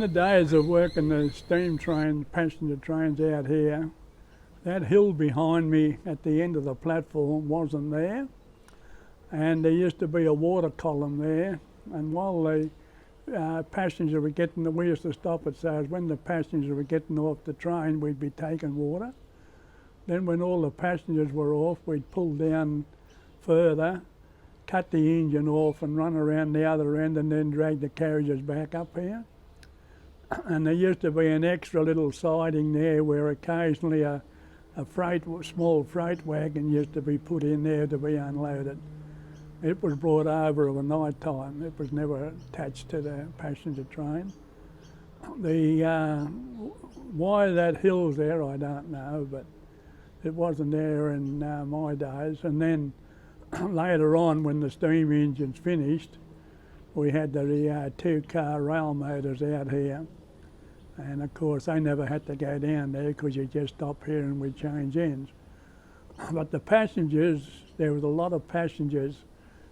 the days of working the steam train, passenger trains out here, that hill behind me at the end of the platform wasn't there, and there used to be a water column there, and while the passengers were getting, we used to stop it, so as when the passengers were getting off the train, we'd be taking water. Then when all the passengers were off, we'd pull down further, cut the engine off and run around the other end and then drag the carriages back up here. And there used to be an extra little siding there where occasionally a small freight wagon used to be put in there to be unloaded. It was brought over at night time. It was never attached to the passenger train. Why that hill's there, I don't know, but it wasn't there in my days. And then later on, when the steam engines finished, we had the two-car rail motors out here. And of course, they never had to go down there because you just stop here and we change ends. But the passengers, there was a lot of passengers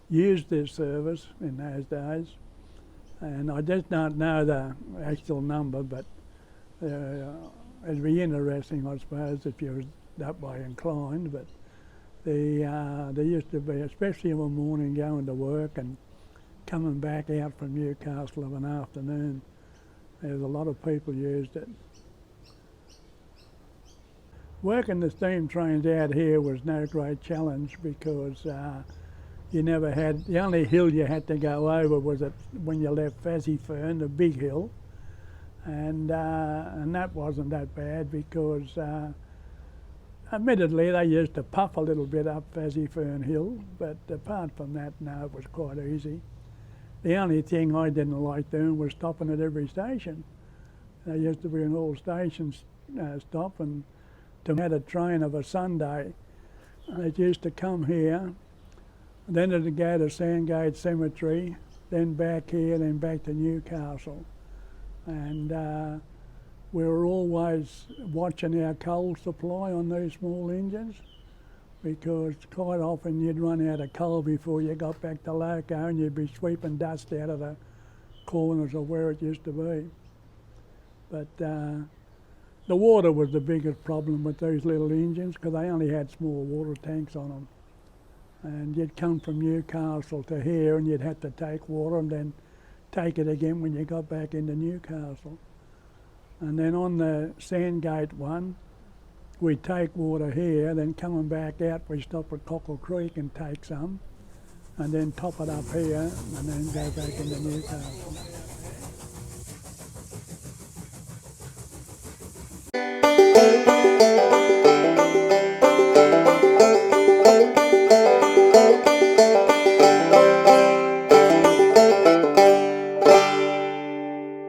used this service in those days. And I just don't know the actual number, but it'd be interesting, I suppose, if you were that way inclined. But there used to be, especially in the morning going to work and coming back out from Newcastle of an afternoon, there's a lot of people used it. Working the steam trains out here was no great challenge because you never had, the only hill you had to go over was when you left Fern, the big hill, and that wasn't that bad because admittedly they used to puff a little bit up Fern Hill, but apart from that, no, it was quite easy. The only thing I didn't like doing was stopping at every station. There used to be an all stations stop, and to had a train of a Sunday, it used to come here, then it'd go to Sandgate Cemetery, then back here, then back to Newcastle. And we were always watching our coal supply on these small engines, because quite often you'd run out of coal before you got back to Loco and you'd be sweeping dust out of the corners of where it used to be. But the water was the biggest problem with these little engines because they only had small water tanks on them. And you'd come from Newcastle to here and you'd have to take water and then take it again when you got back into Newcastle. And then on the Sandgate one, we'd take water here, then coming back out, we stop at Cockle Creek and take some, and then top it up here, and then go back into Newcastle.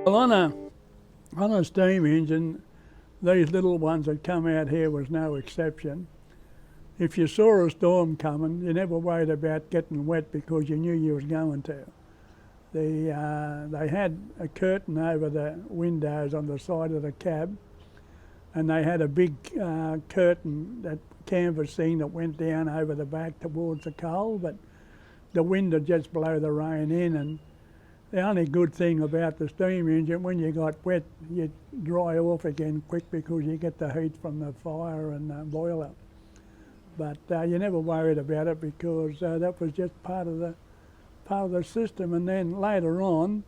Well, on a steam engine, these little ones that come out here was no exception. If you saw a storm coming, you never worried about getting wet because you knew you was going to. They had a curtain over the windows on the side of the cab, and they had a big curtain, that canvas thing that went down over the back towards the coal, but the wind would just blow the rain in. And the only good thing about the steam engine, when you got wet, you'd dry off again quick because you get the heat from the fire and the boiler. But you never worried about it because that was just part of the system. And then later on,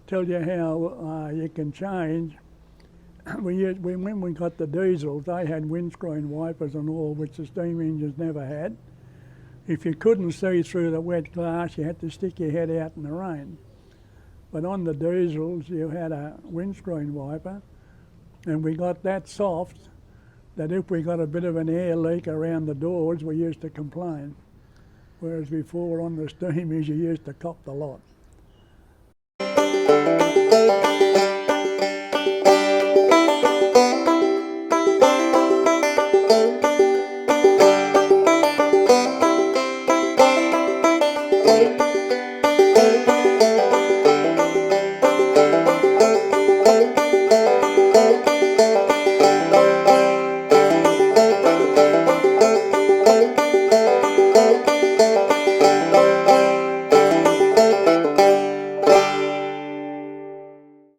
tell you how you can change. When we got the diesels, they had windscreen wipers and all, which the steam engines never had. If you couldn't see through the wet glass, you had to stick your head out in the rain. But on the diesels, you had a windscreen wiper, and we got that soft that if we got a bit of an air leak around the doors, we used to complain. Whereas before on the steamers, you used to cop the lot.